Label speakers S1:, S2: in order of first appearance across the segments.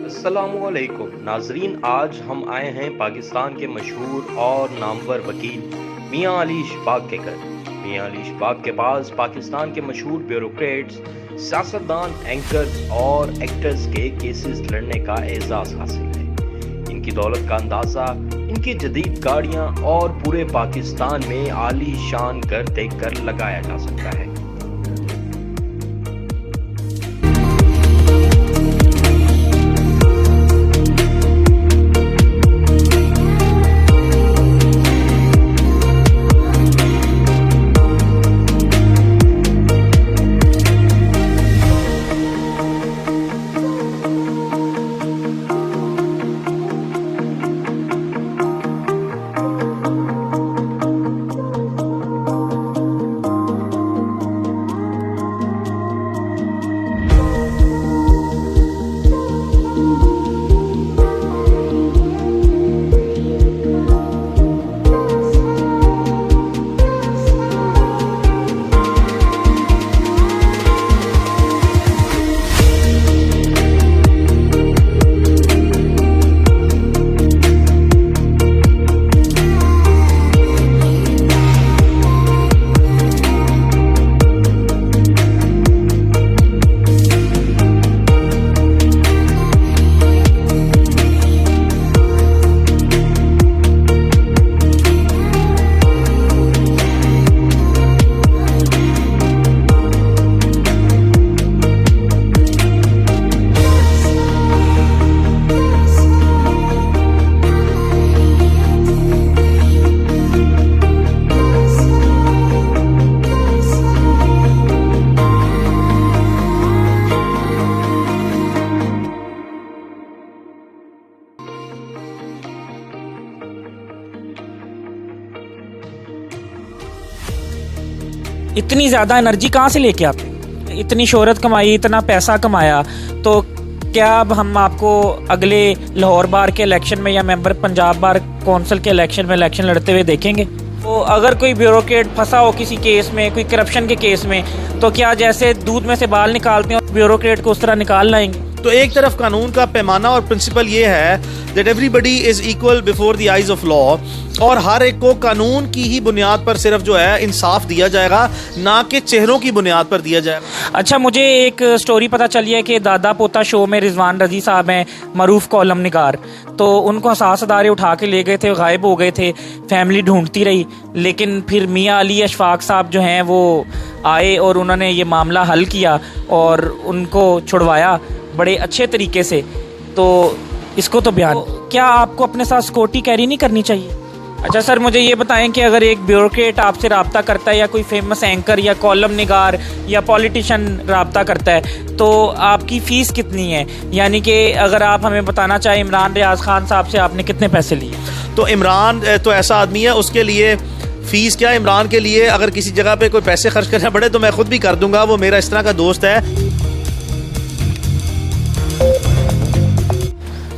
S1: अस्सलामुअलैकुम नाजरीन, आज हम आए हैं पाकिस्तान के मशहूर और नामवर वकील मियां अली इशफाक के घर। मियां अली इशफाक के पास पाकिस्तान के मशहूर ब्यूरोक्रेट्स, सियासतदान, एंकर्स और एक्टर्स के केसेस लड़ने का एजाज़ हासिल है। इनकी दौलत का अंदाज़ा इनकी जदीद गाड़ियाँ और पूरे पाकिस्तान में आली शान घर देख कर लगाया जा सकता है।
S2: इतनी ज़्यादा एनर्जी कहाँ से लेके आते हैं? इतनी शोहरत कमाई, इतना पैसा कमाया, तो क्या अब हम आपको अगले लाहौर बार के इलेक्शन में या मेंबर पंजाब बार कौंसिल के इलेक्शन में इलेक्शन लड़ते हुए देखेंगे? तो अगर कोई ब्यूरोक्रेट फंसा हो किसी केस में, कोई करप्शन के केस में, तो क्या जैसे दूध में से बाल निकालते हैं ब्यूरोक्रेट को उस तरह निकाल लाएंगे?
S3: तो एक तरफ कानून का पैमाना और प्रिंसिपल ये है that everybody is equal before the eyes of law, और हर एक को कानून की ही बुनियाद पर सिर्फ जो है इंसाफ दिया जाएगा, ना कि चेहरों की बुनियाद पर दिया जाएगा।
S2: अच्छा, मुझे एक स्टोरी पता चली है कि दादा पोता शो में रिजवान रजी साहब हैं, मरूफ कॉलम निगार, तो उनको हसास अदारे उठा के ले गए थे, गायब हो गए थे, फैमिली ढूंढती रही, लेकिन फिर मियां अली इशफाक साहब जो हैं वो आए और उन्होंने ये मामला हल किया और उनको छुड़वाया बड़े अच्छे तरीके से। तो इसको तो बयान, क्या आपको अपने साथ सिक्योरिटी कैरी नहीं करनी चाहिए? अच्छा सर, मुझे ये बताएं कि अगर एक ब्यूरोक्रेट आपसे रब्ता करता है या कोई फेमस एंकर या कॉलम निगार या पॉलिटिशियन रब्ता करता है, तो आपकी फ़ीस कितनी है? यानी कि अगर आप हमें बताना चाहें, इमरान रियाज खान साहब से आपने कितने पैसे लिए?
S3: तो इमरान तो ऐसा आदमी है, उसके लिए फ़ीस क्या, इमरान के लिए अगर किसी जगह पे कोई पैसे खर्च करना पड़े तो मैं खुद भी कर दूंगा, वो मेरा इस तरह का दोस्त है।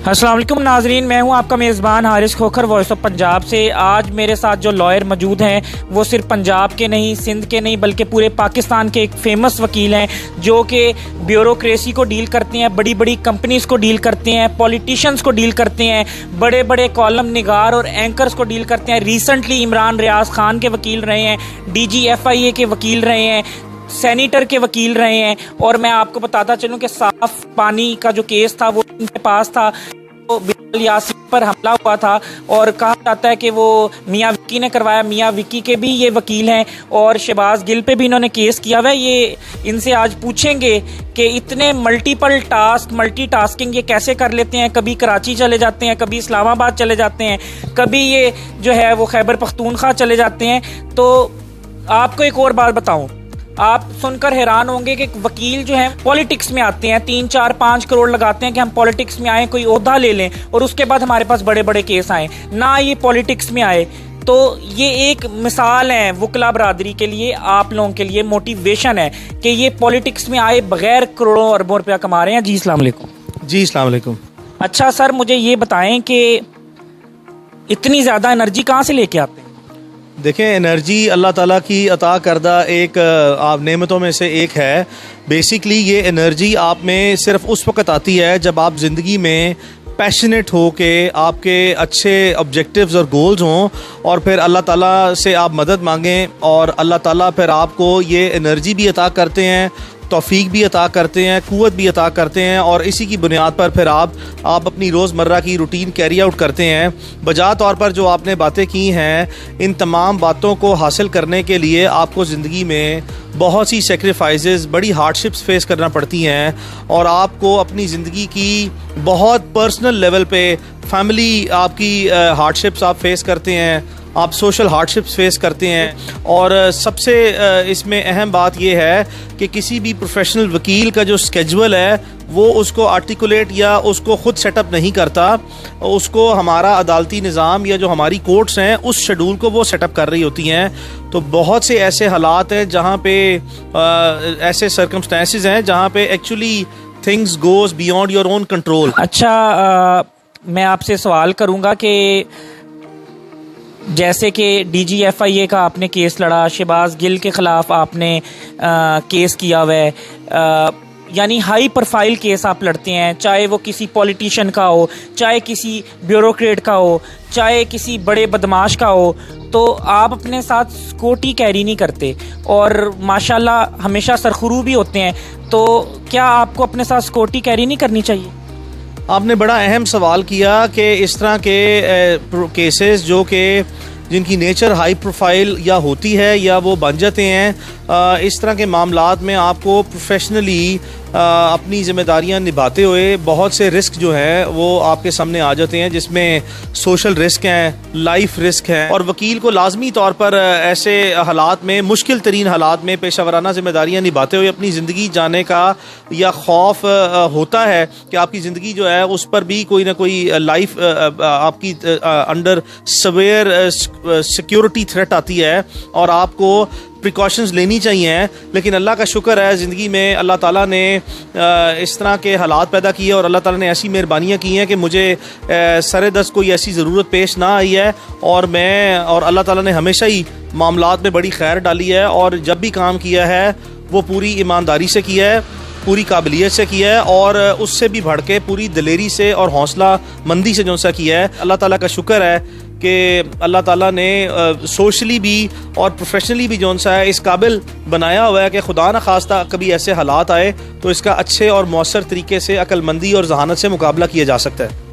S2: अस्सलाम वालेकुम नाजरीन, मैं हूं आपका मेज़बान हारिस खोखर, वॉइस ऑफ पंजाब से। आज मेरे साथ जो लॉयर मौजूद हैं वो सिर्फ पंजाब के नहीं, सिंध के नहीं, बल्कि पूरे पाकिस्तान के एक फेमस वकील हैं जो कि ब्यूरोक्रेसी को डील करते हैं, बड़ी बड़ी कंपनीज़ को डील करते हैं, पॉलिटिशियंस को डील करते हैं, बड़े बड़े कॉलम निगार और एंकर्स को डील करते हैं। रिसेंटली इमरान रियाज खान के वकील रहे हैं, DG FIA के वकील रहे हैं, सेनेटर के वकील रहे हैं। और मैं आपको बताता चलूं कि साफ पानी का जो केस था वो इनके पास था, तो बिलाल यासीन पर हमला हुआ था और कहा जाता है कि वो मियां विक्की ने करवाया। मियां विक्की के भी ये वकील हैं और शहबाज गिल पे भी इन्होंने केस किया हुआ है। ये इनसे आज पूछेंगे कि इतने मल्टीटास्किंग ये कैसे कर लेते हैं। कभी कराची चले जाते हैं, कभी इस्लामाबाद चले जाते हैं, कभी ये जो है वो खैबर पख्तूनख्वा चले जाते हैं। तो आपको एक और बात बताऊं, आप सुनकर हैरान होंगे कि वकील जो हैं पॉलिटिक्स में आते हैं, 3, 4, 5 करोड़ लगाते हैं कि हम पॉलिटिक्स में आए, कोई ओहदा ले लें, और उसके बाद हमारे पास बड़े बड़े केस आए ना, ये पॉलिटिक्स में आए। तो ये एक मिसाल है वकला बरादरी के लिए, आप लोगों के लिए मोटिवेशन है कि ये पॉलिटिक्स में आए बगैर करोड़ों अरबों रुपया कमा रहे हैं। जी अस्सलाम वालेकुम।
S3: जी अस्सलाम वालेकुम।
S2: अच्छा सर, मुझे ये बताएं कि इतनी ज़्यादा एनर्जी कहाँ से लेके आते हैं?
S3: देखें, एनर्जी अल्लाह ताला की अता करदा एक आप नेमतों में से एक है। बेसिकली ये एनर्जी आप में सिर्फ उस वक्त आती है जब आप ज़िंदगी में पैशनेट हो के आपके अच्छे ऑब्जेक्टिव्स और गोल्स हों, और फिर अल्लाह ताला से आप मदद मांगें और अल्लाह ताला फिर आपको ये एनर्जी भी अता करते हैं, तौफीक भी अता करते हैं, क़ुव्वत भी अता करते हैं, और इसी की बुनियाद पर फिर आप अपनी रोज़मर्रा की रूटीन कैरी आउट करते हैं। बजा तौर पर जो आपने बातें की हैं, इन तमाम बातों को हासिल करने के लिए आपको ज़िंदगी में बहुत सी सेक्रीफाइसेस, बड़ी हार्डशिप्स फेस करना पड़ती हैं, और आपको अपनी ज़िंदगी की बहुत पर्सनल लेवल पे फैमिली आपकी हार्डशिप्स आप फेस करते हैं, आप सोशल हार्डशिप्स फेस करते हैं। और सबसे इसमें अहम बात यह है कि किसी भी प्रोफेशनल वकील का जो स्केजुअल है वो उसको आर्टिकुलेट या उसको ख़ुद सेटअप नहीं करता, उसको हमारा अदालती निज़ाम या जो हमारी कोर्ट्स हैं उस शेड्यूल को वो सेटअप कर रही होती हैं। तो बहुत से ऐसे हालात हैं जहाँ पे ऐसे सर्कमस्टेंसेस हैं जहाँ पे actually things goes beyond your own control.
S2: अच्छा, मैं आपसे सवाल करूँगा कि जैसे कि DGFIA का आपने केस लड़ा, शहबाज गिल के ख़िलाफ़ आपने केस किया हुआ है, यानी हाई प्रोफाइल केस आप लड़ते हैं, चाहे वो किसी पॉलिटिशियन का हो, चाहे किसी ब्यूरोक्रेट का हो, चाहे किसी बड़े बदमाश का हो, तो आप अपने साथ सिक्योरिटी कैरी नहीं करते और माशाल्लाह हमेशा सरखुरू भी होते हैं। तो क्या आपको अपने साथ सिक्योरिटी कैरी नहीं करनी चाहिए?
S3: आपने बड़ा अहम सवाल किया कि इस तरह के केसेस जो कि जिनकी नेचर हाई प्रोफाइल या होती है या वो बन जाते हैं, इस तरह के मामलात में आपको प्रोफेशनली अपनी ज़िम्मेदारियां निभाते हुए बहुत से रिस्क जो हैं वो आपके सामने आ जाते हैं, जिसमें सोशल रिस्क हैं, लाइफ रिस्क हैं, और वकील को लाजमी तौर पर ऐसे हालात में, मुश्किल तरीन हालात में पेशावराना ज़िम्मेदारियां निभाते हुए अपनी ज़िंदगी जाने का या खौफ होता है कि आपकी ज़िंदगी जो है उस पर भी कोई ना कोई लाइफ आपकी अंडर सवेयर सिक्योरिटी थ्रेट आती है और आपको प्रिकॉशंस लेनी चाहिए। लेकिन अल्लाह का शुक्र है, ज़िंदगी में अल्लाह ताला ने इस तरह के हालात पैदा किए और अल्लाह ताला ने ऐसी मेहरबानियाँ की हैं कि मुझे सरे दस कोई ऐसी ज़रूरत पेश ना आई है, और अल्लाह ताला ने हमेशा ही मामलात में बड़ी खैर डाली है, और जब भी काम किया है वो पूरी ईमानदारी से किया है, पूरी काबिलियत से किया है, और उससे भी बढ़ के पूरी दिलेरी से और हौसला मंदी से जो सा किया है। अल्लाह ताला का शुक्र है कि अल्लाह ताला ने सोशली भी और प्रोफेशनली भी जो सा है इस काबिल बनाया हुआ है कि खुदा न खास्ता कभी ऐसे हालात आए तो इसका अच्छे और मौसर तरीके से अक्लमंदी और जहानत से मुकाबला किया जा सकता है।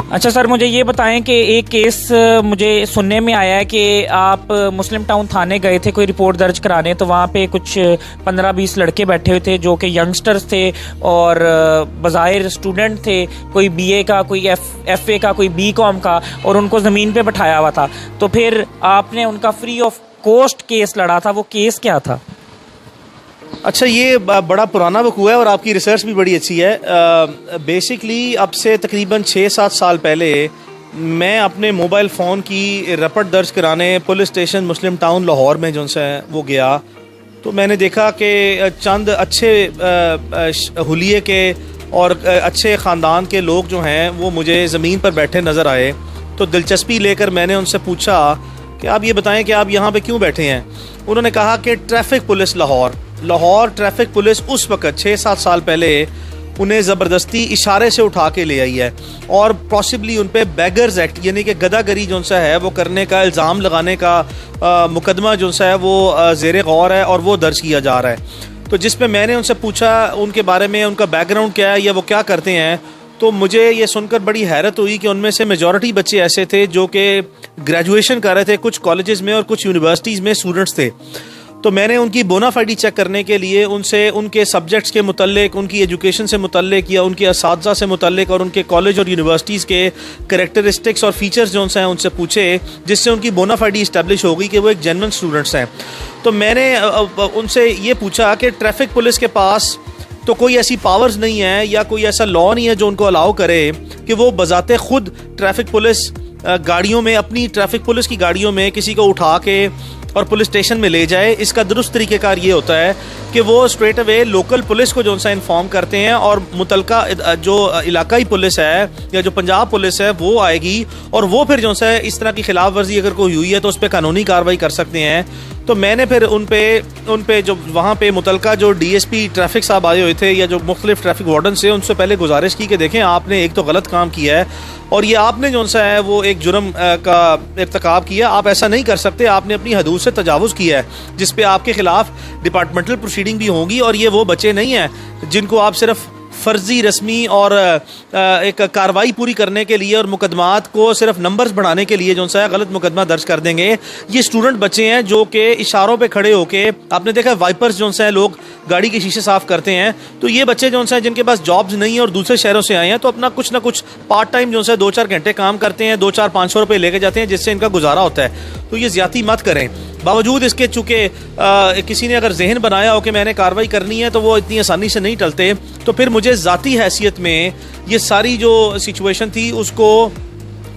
S2: अच्छा सर, मुझे ये बताएं कि एक केस मुझे सुनने में आया है कि आप मुस्लिम टाउन थाने गए थे कोई रिपोर्ट दर्ज कराने, तो वहाँ पे कुछ 15-20 लड़के बैठे हुए थे जो कि यंगस्टर्स थे और बज़ाहिर स्टूडेंट थे, कोई BA का, कोई FA का, कोई BCom का, और उनको ज़मीन पे बैठाया हुआ था। तो फिर आपने उनका फ्री ऑफ कॉस्ट केस लड़ा था, वो केस क्या था?
S3: अच्छा, ये बड़ा पुराना वकूआ है और आपकी रिसर्च भी बड़ी अच्छी है। बेसिकली अब से तकरीबन 6-7 साल पहले मैं अपने मोबाइल फ़ोन की रिपोर्ट दर्ज कराने पुलिस स्टेशन मुस्लिम टाउन लाहौर में जो है वो गया, तो मैंने देखा कि चंद अच्छे हुलिये के और अच्छे ख़ानदान के लोग जो हैं वो मुझे ज़मीन पर बैठे नज़र आए। तो दिलचस्पी लेकर मैंने उनसे पूछा कि आप ये बताएं कि आप यहाँ पे क्यों बैठे हैं। उन्होंने कहा कि traffic police Lahore traffic police उस वक्त 6-7 साल पहले उन्हें ज़बरदस्ती इशारे से उठा के ले आई है और पॉसिबली उन पे बेगर्स एक्ट यानी कि गदागरी जो सा है वो करने का इल्ज़ाम लगाने का मुकदमा जो सा है वो ज़ेरे गौर है और वो दर्ज किया जा रहा है। तो जिस पे मैंने उनसे पूछा उनके बारे में, उनका बैकग्राउंड क्या है या वो क्या करते हैं, तो मुझे ये सुनकर बड़ी हैरत हुई कि उनमें से मेजॉरिटी बच्चे ऐसे थे जो कि ग्रेजुएशन कर रहे थे, कुछ कॉलेजेस में और कुछ यूनिवर्सिटीज़ में स्टूडेंट्स थे। तो मैंने उनकी बोनाफाइडी चेक करने के लिए उनसे उनके सब्जेक्ट्स के मुतल्लिक, उनकी एजुकेशन से मुतल्लिक या उनके असातिज़ा से मुतल्लिक और उनके कॉलेज और यूनिवर्सिटीज़ के करैक्टरिस्टिक्स और फीचर्स जो हैं उनसे पूछे, जिससे उनकी बोनाफाइडी इस्टेब्लिश हो गई कि वो एक जेन्युइन स्टूडेंट्स हैं। तो मैंने उनसे ये पूछा कि ट्रैफिक पुलिस के पास तो कोई ऐसी पावर्स नहीं है या कोई ऐसा लॉ नहीं है जो उनको अलाउ करे कि वो बजाते खुद ट्रैफिक पुलिस गाड़ियों में, अपनी ट्रैफिक पुलिस की गाड़ियों में किसी को उठा के और पुलिस स्टेशन में ले जाए। इसका दुरुस्त तरीक़ेकार ये होता है कि वो स्ट्रेट अवे लोकल पुलिस को जो सा इन्फॉर्म करते हैं और मुतलका जो इलाकाई पुलिस है या जो पंजाब पुलिस है वो आएगी और वो फिर जो सा इस तरह की खिलाफ वर्जी अगर कोई हुई है तो उस पर कानूनी कार्रवाई कर सकते हैं। तो मैंने फिर उन पे जो वहाँ पे मुतलका जो डीएसपी ट्रैफिक साहब आए हुए थे या जो मुख्तलिफ ट्रैफिक वार्डन से उनसे पहले गुजारिश की कि देखें आपने एक तो गलत काम किया है और ये आपने जो सा है वो एक जुर्म का इर्तिकाब किया, आप ऐसा नहीं कर सकते, आपने अपनी हदूद से तजावुज़ किया है जिस पे आपके खिलाफ डिपार्टमेंटल प्रोसीडिंग भी होंगी। और ये वो बच्चे नहीं हैं जिनको आप सिर्फ फर्जी रस्मी और एक कार्रवाई पूरी करने के लिए और मुकदमात को सिर्फ नंबर्स बढ़ाने के लिए जो सा है गलत मुकदमा दर्ज कर देंगे। ये स्टूडेंट बच्चे हैं जो कि इशारों पे खड़े होके, आपने देखा वाइपर्स जो सा है लोग गाड़ी के शीशे साफ करते हैं, तो ये बच्चे जो सा है जिनके पास जॉब्स नहीं है और दूसरे शहरों से आए हैं तो अपना कुछ ना कुछ पार्ट टाइम जो है 2-4 घंटे काम करते हैं, 200-500 रुपये लेके जाते हैं जिससे इनका गुजारा होता है। तो ये ज्यादती मत करें। बावजूद इसके चूँकि किसी ने अगर जहन बनाया हो कि मैंने कार्रवाई करनी है तो वो इतनी आसानी से नहीं टलते। तो फिर मुझे ज़ाती हैसियत में ये सारी जो सिचुएशन थी उसको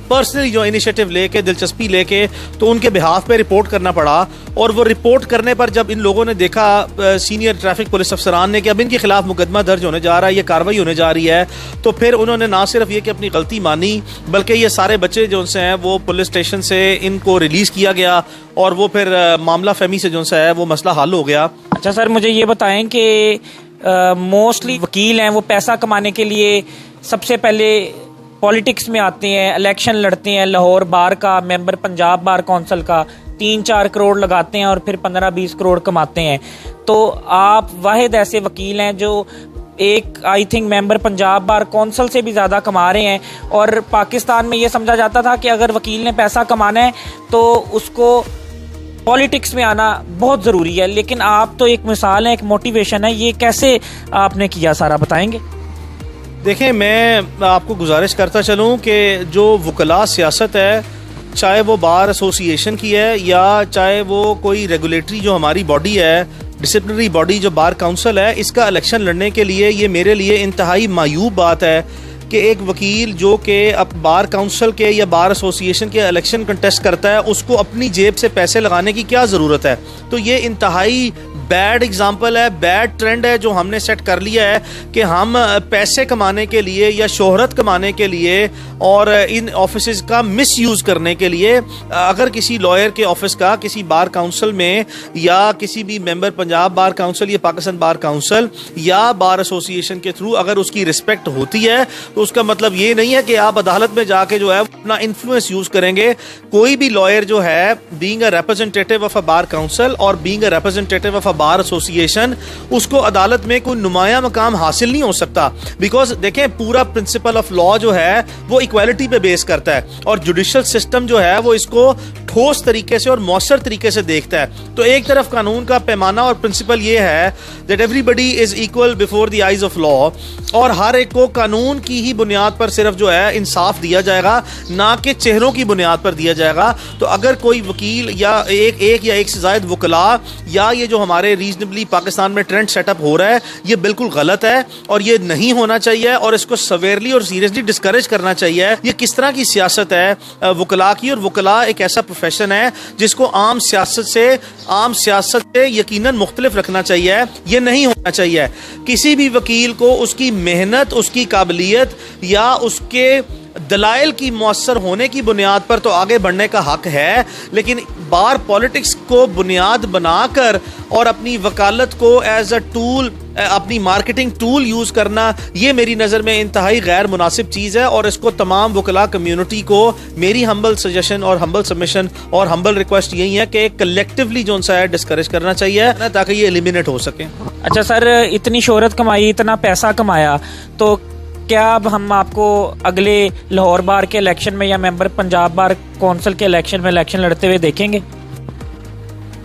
S3: पर्सनली जो इनिशिएटिव लेके, दिलचस्पी लेके तो उनके बिहाफ पे रिपोर्ट करना पड़ा। और वो रिपोर्ट करने पर जब इन लोगों ने देखा, सीनियर ट्रैफिक पुलिस अफसरान ने, कि अब इनके खिलाफ मुकदमा दर्ज होने जा रहा है, ये कार्रवाई होने जा रही है, तो फिर उन्होंने ना सिर्फ ये कि अपनी गलती मानी बल्कि ये सारे बच्चे जो से हैं वो पुलिस स्टेशन से इनको रिलीज़ किया गया और वो फिर मामला फहमी से जो सा है वो मसला हल हो गया।
S2: अच्छा सर, मुझे ये बताएं कि मोस्टली वकील हैं वो पैसा कमाने के लिए सबसे पहले पॉलिटिक्स में आते हैं, इलेक्शन लड़ते हैं, लाहौर बार का मेंबर, पंजाब बार कौंसिल का 3-4 करोड़ लगाते हैं और फिर 15-20 करोड़ कमाते हैं। तो आप वाहिद ऐसे वकील हैं जो एक I think member Punjab bar council से भी ज़्यादा कमा रहे हैं। और पाकिस्तान में ये समझा जाता था कि अगर वकील ने पैसा कमाना है तो उसको पॉलिटिक्स में आना बहुत ज़रूरी है, लेकिन आप तो एक मिसाल है, एक मोटिवेशन है। ये कैसे आपने किया, सारा बताएंगे?
S3: देखें, मैं आपको गुजारिश करता चलूँ कि जो वकला सियासत है, चाहे वो बार एसोसिएशन की है या चाहे वो कोई रेगुलेटरी जो हमारी बॉडी है, डिसिप्लिनरी बॉडी जो बार काउंसिल है, इसका इलेक्शन लड़ने के लिए ये मेरे लिए इंतहाई मायूब बात है कि एक वकील जो कि अब बार काउंसिल के या बार एसोसिएशन के इलेक्शन कंटेस्ट करता है उसको अपनी जेब से पैसे लगाने की क्या ज़रूरत है। तो ये इंतहाई बैड एग्जाम्पल है, बैड ट्रेंड है जो हमने सेट कर लिया है कि हम पैसे कमाने के लिए या शोहरत कमाने के लिए और इन ऑफिस का मिसयूज़ करने के लिए अगर किसी लॉयर के ऑफिस का किसी बार काउंसिल में या किसी भी मेंबर पंजाब बार काउंसिल या पाकिस्तान बार काउंसिल या बार एसोसिएशन के थ्रू अगर उसकी रिस्पेक्ट होती है तो उसका मतलब ये नहीं है कि आप अदालत में जाके जो है अपना इन्फ्लुएंस यूज़ करेंगे। कोई भी लॉयर जो है, being a representative of a bar council और being a representative of a bar association, उसको अदालत में कोई नुमाया मकाम हासिल नहीं हो सकता। बिकॉज देखें, पूरा प्रिंसिपल ऑफ लॉ जो है वो इक्वालिटी पे बेस करता है और जुडिशल सिस्टम जो है वो इसको ठोस तरीके से और मौसर तरीके से देखता है। तो एक तरफ कानून का पैमाना और प्रिंसिपल ये है that everybody is equal before the eyes of law और हर एक को कानून की ही बुनियाद पर सिर्फ जो है इंसाफ दिया जाएगा, ना कि चेहरों की बुनियाद पर दिया जाएगा। तो अगर कोई वकील या एक या एक से ज्यादा वकला या ये जो हमारे रीजनेबली पाकिस्तान में ट्रेंड सेटअप हो रहा है, ये बिल्कुल गलत है और ये नहीं होना चाहिए और इसको सवेरली और सीरियसली डिस्करेज करना चाहिए। ये किस तरह की सियासत है वकला की, और वकला एक ऐसा प्रोफेशन है जिसको आम सियासत से यकीनन मुख्तलिफ रखना चाहिए। ये नहीं होना चाहिए। किसी भी वकील को उसकी मेहनत, उसकी काबिलियत या उसके दलाइल की मौसर होने की बुनियाद पर तो आगे बढ़ने का हक है, लेकिन बार पॉलिटिक्स को बुनियाद बनाकर और अपनी वकालत को एज अ टूल, अपनी मार्केटिंग टूल यूज़ करना, ये मेरी नज़र में इंतहाई गैर मुनासिब चीज़ है। और इसको तमाम वकला कम्युनिटी को मेरी हम्बल सजेशन और हम्बल सबमिशन और हम्बल रिक्वेस्ट यही है कि कलेक्टिवली जो सा है डिस्करेज करना चाहिए ताकि ये एलिमिनेट हो सके।
S2: अच्छा सर, इतनी शोहरत कमाई, इतना पैसा कमाया, तो क्या अब हम आपको अगले लाहौर बार के इलेक्शन में या मेंबर पंजाब बार कौंसिल के इलेक्शन में इलेक्शन लड़ते हुए देखेंगे?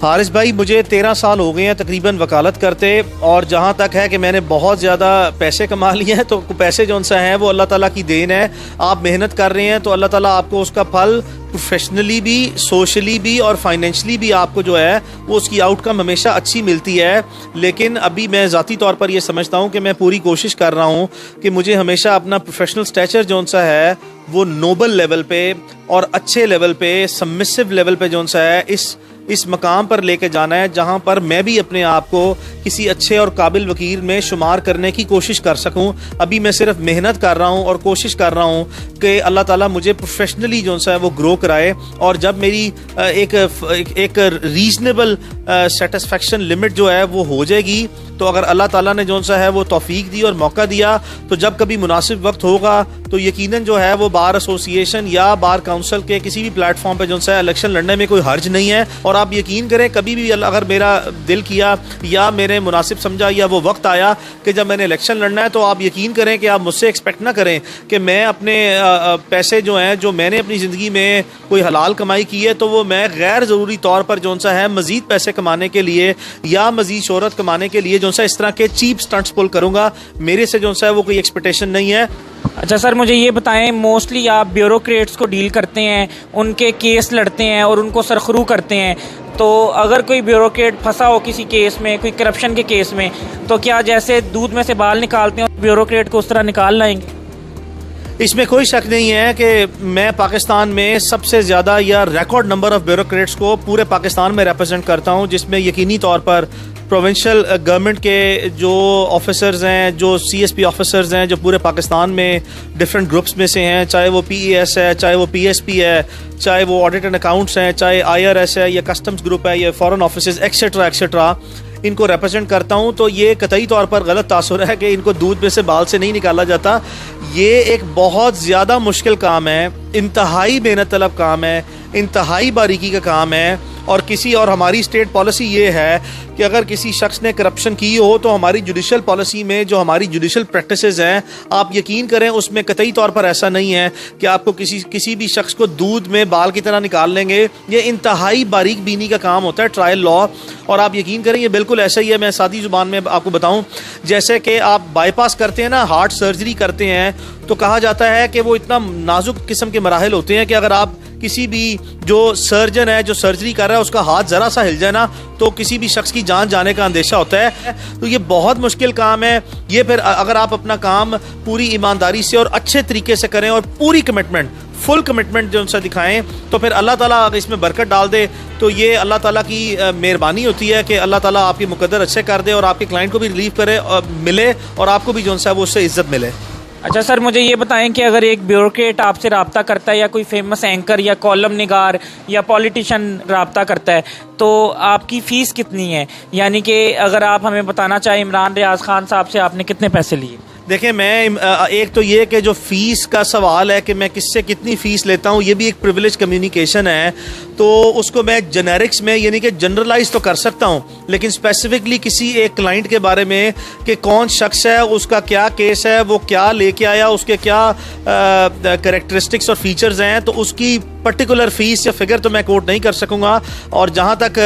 S3: हारिस भाई, मुझे 13 साल हो गए हैं तकरीबन वकालत करते, और जहाँ तक है कि मैंने बहुत ज़्यादा पैसे कमा लिए हैं, तो पैसे जो सा हैं वो अल्लाह ताला की देन है। आप मेहनत कर रहे हैं तो अल्लाह ताला आपको उसका फल प्रोफेशनली भी, सोशली भी और फाइनेंशली भी आपको जो है वो उसकी आउटकम हमेशा अच्छी मिलती है। लेकिन अभी मैं ज़ाती तौर पर ये समझता हूँ कि मैं पूरी कोशिश कर रहा हूँ कि मुझे हमेशा अपना प्रोफेशनल स्टैचर जो सा है वो नोबल लेवल पे और अच्छे लेवल पे, सबमिसिव लेवल पे जो सा है इस इस मकाम पर लेके जाना है जहां पर मैं भी अपने आप को किसी अच्छे और काबिल वकील में शुमार करने की कोशिश कर सकूं। अभी मैं सिर्फ मेहनत कर रहा हूं और कोशिश कर रहा हूं कि अल्लाह ताला मुझे प्रोफेशनली जो सा है वो ग्रो कराए, और जब मेरी एक रीजनेबल सेटिस्फेक्शन लिमिट जो है वो हो जाएगी, तो अगर अल्लाह ताला ने जो सा है वो तौफीक दी और मौका दिया, तो जब कभी मुनासिब वक्त होगा तो यकीनन जो है वो बार एसोसिएशन या बार काउंसिल के किसी भी प्लेटफॉर्म पे जो सा है इलेक्शन लड़ने में कोई हर्ज नहीं है। और आप यकीन करें, कभी भी अगर मेरा दिल किया या मैंने मुनासिब समझा या वो वक्त आया कि जब मैंने इलेक्शन लड़ना है, तो आप यकीन करें कि आप मुझसे एक्सपेक्ट ना करें कि मैं अपने पैसे जो हैं, जो मैंने अपनी ज़िंदगी में कोई हलाल कमाई की है, तो वो मैं गैर ज़रूरी तौर पर जो सा है मज़ीद पैसे कमाने के लिए या मज़ीद शोहरत कमाने के लिए जो सा इस तरह के चीप स्टंट्स पुल करूँगा। मेरे से जो सा है वो कोई एक्सपेक्टेशन नहीं है।
S2: अच्छा सर, मुझे ये बताएं, मोस्टली आप ब्यूरोक्रेट्स को डील करते हैं, उनके केस लड़ते हैं और उनको सरखरू करते हैं, तो अगर कोई ब्यूरोक्रेट फंसा हो किसी केस में, कोई करप्शन के केस में, तो क्या जैसे दूध में से बाल निकालते हैं ब्यूरोक्रेट को उस तरह निकाल लाएंगे?
S3: इसमें कोई शक नहीं है कि मैं पाकिस्तान में सबसे ज़्यादा या रिकॉर्ड नंबर ऑफ ब्यूरोक्रेट्स को पूरे पाकिस्तान में रिप्रेजेंट करता हूं, जिसमें यकीनी तौर पर प्रोविंशियल गवर्नमेंट के जो ऑफिसर्स हैं, जो CSP ऑफिसर्स हैं, जो पूरे पाकिस्तान में डिफरेंट ग्रुप्स में से हैं, चाहे वो PES है, चाहे वो PSP है, चाहे वो ऑडिट एंड अकाउंट्स हैं, चाहे IRS है या कस्टम्स ग्रुप है या फॉरेन ऑफिस एक्सेट्रा एक्सेट्रा, इनको रिप्रेजेंट करता हूं। तो ये कतई तौर पर गलत तासुर है कि इनको दूध में से बाल से नहीं निकाला जाता। ये एक बहुत ज़्यादा मुश्किल काम है, इंतहाई मेहनत तलब काम है, इंतहाई बारीकी का काम है। और हमारी स्टेट पॉलिसी ये है कि अगर किसी शख्स ने करप्शन की हो, तो हमारी जुडिशल पॉलिसी में जो हमारी जुडिशल प्रैक्टिसेस हैं, आप यकीन करें उसमें कतई तौर पर ऐसा नहीं है कि आपको किसी भी शख्स को दूध में बाल की तरह निकाल लेंगे। ये इंतहाई बारीक बीनी का काम होता है, ट्रायल लॉ। और आप यकीन करें ये बिल्कुल ऐसा ही है। मैं सादी ज़ुबान में आपको बताऊं, जैसे कि आप बाईपास करते हैं ना, हार्ट सर्जरी करते हैं, तो कहा जाता है कि वो इतना नाजुक किस्म के मराहल होते हैं कि अगर आप किसी भी जो सर्जन है, जो सर्जरी कर रहा है, उसका हाथ ज़रा सा हिल जाए ना, तो किसी भी शख्स की जान जाने का अंदेशा होता है। तो ये बहुत मुश्किल काम है। ये फिर अगर आप अपना काम पूरी ईमानदारी से और अच्छे तरीके से करें और पूरी कमिटमेंट, फुल कमिटमेंट जो उनसे दिखाएं, तो फिर अल्लाह ताला अगर इसमें बरकत डाल दे, तो ये अल्लाह ताला की मेहरबानी होती है कि अल्लाह ताला आपकी मुकद्दर अच्छे कर दे और आपके क्लाइंट को भी रिलीफ करे और मिले, और आपको भी जो है वो उससे इज्जत मिले।
S2: अच्छा सर, मुझे ये बताएं कि अगर एक ब्यूरोक्रेट आपसे रब्ता करता है, या कोई फेमस एंकर या कॉलम निगार या पॉलिटिशियन रब्ता करता है, तो आपकी फ़ीस कितनी है? यानी कि अगर आप हमें बताना चाहें, इमरान रियाज खान साहब से आपने कितने पैसे लिए?
S3: देखिए, मैं एक तो ये कि जो फ़ीस का सवाल है कि मैं किससे कितनी फ़ीस लेता हूँ, ये भी एक प्रिविलेज कम्युनिकेशन है, तो उसको मैं जेनेरिक्स में यानी कि जनरलाइज तो कर सकता हूँ, लेकिन स्पेसिफिकली किसी एक क्लाइंट के बारे में कि कौन शख्स है, उसका क्या केस है, वो क्या लेके आया, उसके क्या कैरेक्टरिस्टिक्स और फीचर्स हैं, तो उसकी पर्टिकुलर फ़ीस या फिगर तो मैं कोट नहीं कर सकूँगा। और जहाँ तक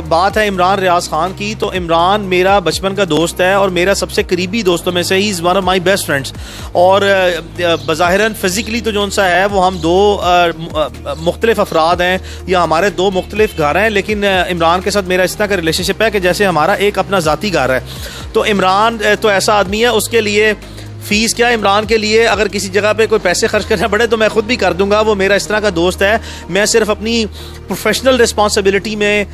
S3: बात है इमरान रियाज खान की, तो इमरान मेरा बचपन का दोस्त है और मेरा सबसे करीबी दोस्तों में से he is one of my best friends. और बज़ाहिरन फ़िज़िकली तो जो सा है वो हम दो मुख्तलिफ अफराद हैं या हमारे दो मुख्तलिफ घर हैं, लेकिन इमरान के साथ मेरा इस तरह का रिलेशनशिप है कि जैसे हमारा एक अपना ज़ाती घर है। तो इमरान तो ऐसा आदमी है, उसके लिए फ़ीस क्या, इमरान के लिए अगर किसी जगह पे कोई पैसे खर्च करना पड़े तो मैं ख़ुद भी कर दूंगा। वो मेरा इस तरह का दोस्त है। मैं सिर्फ अपनी प्रोफेशनल रिस्पॉन्सिबिलिटी में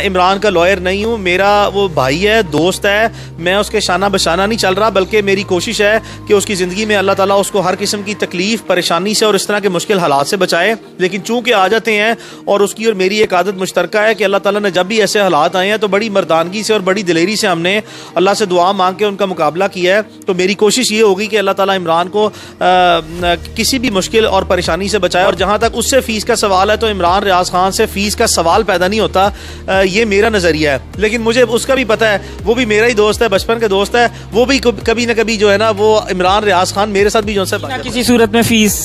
S3: इमरान का लॉयर नहीं हूँ, मेरा वो भाई है, दोस्त है। मैं उसके शाना बशाना नहीं चल रहा, बल्कि मेरी कोशिश है कि उसकी ज़िंदगी में अल्लाह ताला उसको हर किस्म की तकलीफ़, परेशानी से और इस तरह के मुश्किल हालात से बचाए। लेकिन चूँकि आ जाते हैं, और उसकी और मेरी एक आदत मुश्तरका है कि अल्लाह ताला ने जब भी ऐसे हालात आए हैं तो बड़ी मर्दानगी से और बड़ी दिलेरी से हमने अल्लाह से दुआ मांग के उनका मुकाबला किया है। तो मेरी कोशिश ये होगी कि अल्लाह ताला इमरान को किसी भी मुश्किल और परेशानी से बचाए। और जहाँ तक उससे फ़ीस का सवाल है, तो इमरान रियाज खान से फ़ीस का सवाल पैदा नहीं होता, ये मेरा नज़रिया है। लेकिन मुझे उसका भी पता है, वो भी मेरा ही दोस्त है, बचपन का दोस्त है। वो भी कभी ना कभी जो है ना, वो इमरान रियाज खान मेरे साथ भी जो है
S2: किसी सूरत में फ़ीस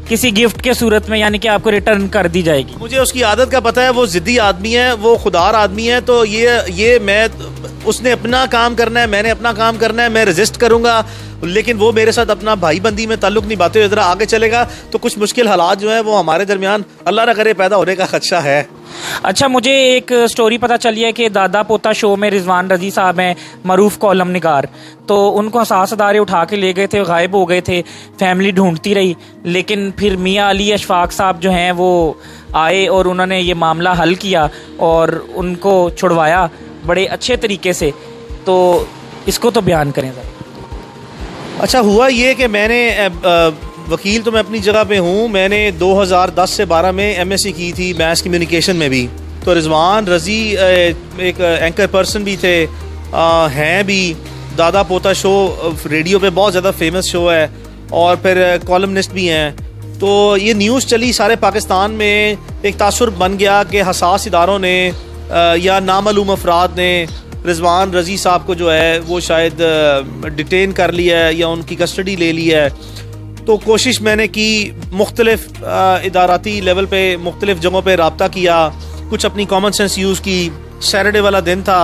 S2: किसी गिफ्ट के सूरत में यानी कि आपको रिटर्न कर दी जाएगी।
S3: मुझे उसकी आदत का पता है, वो ज़िद्दी आदमी है, वो खुदार आदमी है। तो ये मैं, उसने अपना काम करना है, मैंने अपना काम करना है, मैं रेजिस्ट करूँगा, लेकिन वो मेरे साथ अपना भाई बंदी में ताल्लुक़ निभाते हुए ज़रा आगे चलेगा। तो कुछ मुश्किल हालात जो है वो हमारे दरमियान अल्लाह न करे पैदा होने का खदशा है।
S2: अच्छा, मुझे एक स्टोरी पता चली है कि दादा पोता शो में रिजवान रजी साहब हैं, मरूफ कॉलम निगार, तो उनको हसास अदारे उठा के ले गए थे, गायब हो गए थे, फैमिली ढूंढती रही। लेकिन फिर मियाँ अली अशफाक साहब जो हैं वो आए और उन्होंने ये मामला हल किया और उनको छुड़वाया बड़े अच्छे तरीके से, तो इसको तो बयान करें सर।
S3: अच्छा, हुआ ये कि मैंने वकील तो मैं अपनी जगह पे हूँ, मैंने 2010 से 12 में एमएससी की थी मैस कम्युनिकेशन में भी। तो रिजवान रज़ी एक एंकर पर्सन भी थे, हैं भी, दादा पोता शो रेडियो पे बहुत ज़्यादा फेमस शो है, और फिर कॉलमनिस्ट भी हैं। तो ये न्यूज़ चली सारे पाकिस्तान में, एक तासुर बन गया कि हसास इदारों ने या नामालूम अफराद ने रिजवान रज़ी साहब को जो है वो शायद डिटेन कर लिया है या उनकी कस्टडी ले ली है। तो कोशिश मैंने की, मुख्तलिफ इदाराती लेवल पे मुख्तलिफ जगहों पे रब्ता किया, कुछ अपनी कॉमन सेंस यूज़ की। सैटरडे वाला दिन था,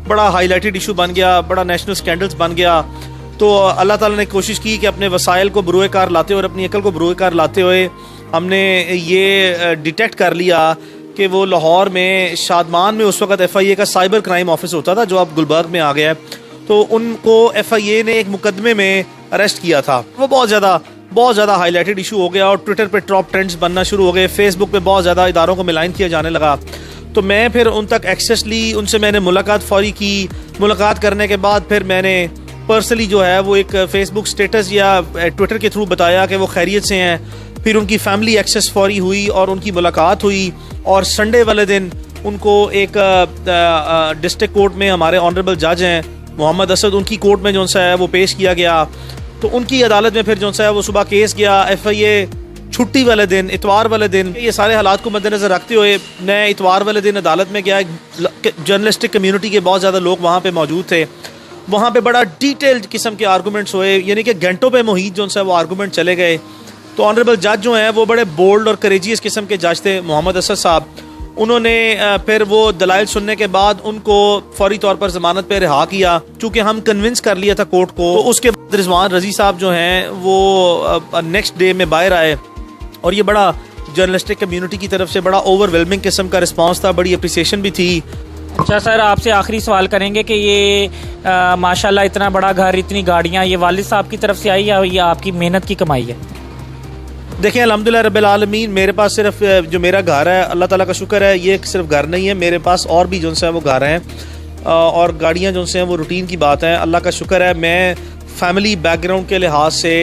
S3: बड़ा हाईलाइटेड इशू बन गया, बड़ा नेशनल स्कैंडल्स बन गया। तो अल्लाह ताला ने कोशिश की कि अपने वसाइल को बरूए कार लाते हुए और अपनी अकल को बरूए कार लाते हुए हमने ये डिटेक्ट कर लिया कि वो लाहौर में शादमान में उस वक्त FIA का साइबर क्राइम ऑफिस होता था जो अब गुलबर्ग में आ गया है। तो उनको FIA ने एक मुकदमे में अरेस्ट किया था। वो बहुत ज़्यादा हाईलाइटेड इशू हो गया और ट्विटर पे टॉप ट्रेंड्स बनना शुरू हो गए, फेसबुक पे बहुत ज़्यादा इदारों को मिलाइन किया जाने लगा। तो मैं फिर उन तक एक्सेस ली, उनसे मैंने मुलाकात फौरी की। मुलाकात करने के बाद फिर मैंने पर्सनली जो है वो एक फेसबुक स्टेटस या ट्विटर के थ्रू बताया कि वो खैरियत से हैं। फिर उनकी फैमिली एक्सेस फौरी हुई और उनकी मुलाकात हुई, और संडे वाले दिन उनको एक डिस्ट्रिक्ट कोर्ट में हमारे ऑनरेबल जज हैं मोहम्मद असद, उनकी कोर्ट में जो सा है वो पेश किया गया। तो उनकी अदालत में फिर जो सा है वो सुबह केस गया। FIA छुट्टी वाले दिन, इतवार वाले दिन, ये सारे हालात को मद्देनजर रखते हुए मैं इतवार वाले दिन अदालत में गया। जर्नलिस्टिक कम्युनिटी के बहुत ज़्यादा लोग वहाँ पे मौजूद थे। वहाँ पे बड़ा डिटेल्ड किस्म के आर्गूमेंट्स हुए, यानी कि घंटों पे मुहित जो सा वो आर्गूमेंट चले गए। तो ऑनरेबल जज जो हैं वो बड़े बोल्ड और करेजियस किस्म के जज थे, मोहम्मद असद साहब। उन्होंने फिर वो दलाइल सुनने के बाद उनको फौरी तौर पर ज़मानत पे रिहा किया, चूँकि हम कन्विंस कर लिया था कोर्ट को। तो उसके बाद रिजवान रज़ी साहब जो हैं वो नेक्स्ट डे में बाहर आए, और ये बड़ा जर्नलिस्टिक कम्युनिटी की तरफ से बड़ा ओवरवेलमिंग किस्म का रिस्पांस था, बड़ी अप्रिसिएशन भी थी।
S2: अच्छा सर, आपसे आखिरी सवाल करेंगे कि ये माशाल्लाह इतना बड़ा घर, इतनी गाड़ियाँ, ये वालिद साहब की तरफ से आई या ये आपकी मेहनत की कमाई है?
S3: देखें, अल्हम्दुलिल्लाह रब्बिल आलमीन, मेरे पास सिर्फ जो मेरा घर है, अल्लाह ताला का शुक्र है, ये सिर्फ घर नहीं है, मेरे पास और भी जो है वो घर हैं और गाड़ियाँ जो हैं वो रूटीन की बात है। अल्लाह का शुक्र है, मैं फैमिली बैकग्राउंड के लिहाज से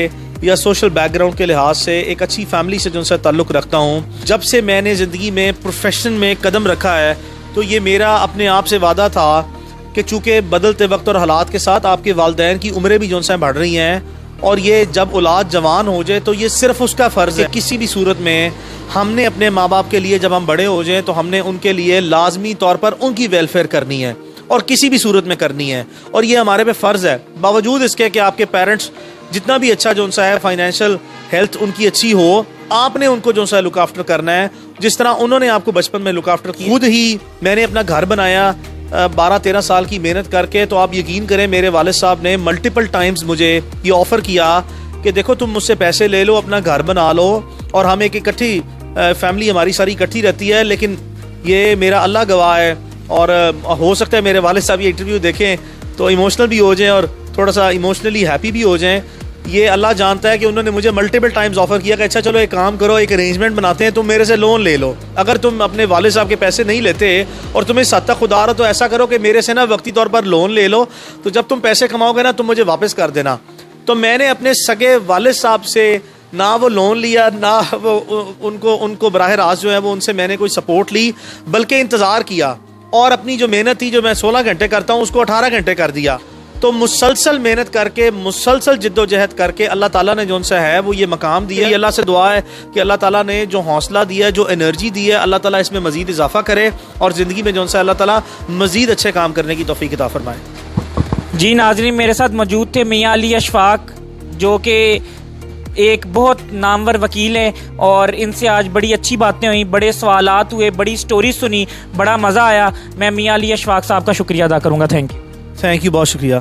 S3: या सोशल बैकग्राउंड के लिहाज से एक अच्छी फैमिली से जो है ताल्लुक़ रखता हूँ। जब से मैंने ज़िंदगी में प्रोफेशन में कदम रखा है, तो ये मेरा अपने आप से वादा था कि चूँकि बदलते वक्त और हालात के साथ आपके वालिदैन की उम्रें भी जो है बढ़ रही हैं, और ये जब औलाद जवान हो जाए तो ये सिर्फ उसका फ़र्ज़ है किसी भी सूरत में हमने अपने माँ बाप के लिए, जब हम बड़े हो जाएं तो हमने उनके लिए लाजमी तौर पर उनकी वेलफेयर करनी है, और किसी भी सूरत में करनी है, और ये हमारे पे फ़र्ज़ है। बावजूद इसके कि आपके पेरेंट्स जितना भी अच्छा जो सा है फाइनेंशियल हेल्थ उनकी अच्छी हो, आपने उनको जो सा लुक आफ्टर करना है, जिस तरह उन्होंने आपको बचपन में लुक आफ्टर किया। खुद ही मैंने अपना घर बनाया 12-13 साल की मेहनत करके। तो आप यकीन करें, मेरे वालिद साहब ने मल्टीपल टाइम्स मुझे ये ऑफ़र किया कि देखो तुम मुझसे पैसे ले लो, अपना घर बना लो, और हम एक इकट्ठी फैमिली हमारी सारी इकट्ठी रहती है, लेकिन ये मेरा अल्लाह गवाह है। और हो सकता है मेरे वालिद साहब ये इंटरव्यू देखें तो इमोशनल भी हो जाएं और थोड़ा सा इमोशनली हैप्पी भी हो जाएं। ये अल्लाह जानता है कि उन्होंने मुझे मल्टीपल टाइम्स ऑफर किया कि अच्छा चलो एक काम करो, एक अरेंजमेंट बनाते हैं, तुम मेरे से लोन ले लो। अगर तुम अपने वालिद साहब के पैसे नहीं लेते और तुम्हें सद तक खुदा रहा, तो ऐसा करो कि मेरे से ना वक्ती तौर पर लोन ले लो, तो जब तुम पैसे कमाओगे ना तुम मुझे वापस कर देना। तो मैंने अपने सगे वालिद साहब से ना वो लोन लिया, ना वो उनको बराह रास्त जो है वो उनसे मैंने कोई सपोर्ट ली, बल्कि इंतज़ार किया, और अपनी जो मेहनत थी जो मैं 16 घंटे करता हूँ उसको 18 घंटे कर दिया। तो मुसलसल मेहनत करके, मुसलसल जिद्दोजहद करके अल्लाह ताला ने जो सा है वो ये मकाम दिया। अल्लाह से दुआ है कि अल्लाह ताला ने जो हौसला दिया है, जो एनर्जी दी है, अल्लाह ताला इसमें मज़ीद इजाफा करे और ज़िंदगी में जो सा अल्लाह ताला मज़ीद अच्छे काम करने की तौफीक अता फरमाए।
S2: जी नाज़रीन, मेरे साथ मौजूद थे मियाँ अली अशफाक, जो कि एक बहुत नामवर वकील है, और इनसे आज बड़ी अच्छी बातें हुई, बड़े सवालात हुए, बड़ी स्टोरी सुनी, बड़ा मज़ा आया। मैं मियाँ अली अशफाक साहब का शुक्रिया अदा करूँगा। Thank you.
S3: बहुत शुक्रिया।